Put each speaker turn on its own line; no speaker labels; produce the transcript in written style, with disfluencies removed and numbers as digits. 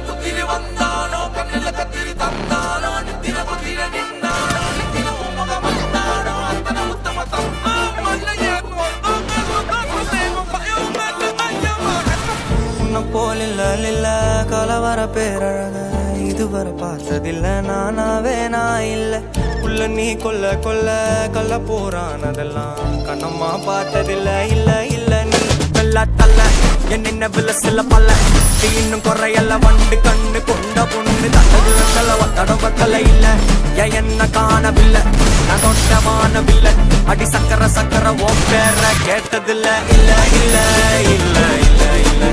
புத்திரி வந்தானோ கண்ணில கத்திரி தந்தானோ நித்திர புத்திர நின்னானோ நித்திர உமக வந்தானோ அத்தனை உத்தம தந்தா மல்லையே உன்னை போல் இல்ல கலவர பேரழக இதுவரை பார்த்ததில்ல நானாவே நான் இல்ல உள்ள நீ கொல்ல கொல்ல கல்ல போறானதெல்லாம் கண்ணம்மா பார்த்ததில்ல இல்ல இல்ல நீ வெள்ள தள்ள என்ன வில சில பல்ல இன்னும் குறையல்ல வண்டு கண்ணு கொண்ட பொண்ணு தட்டது வெத்தல தடம் வெத்தல இல்ல என்ன காணவில்லை நான் தொட்டமானவில்லை அடி சக்கர சக்கர ஓ பேர கேட்டதில்ல இல்ல இல்ல இல்ல இல்ல இல்ல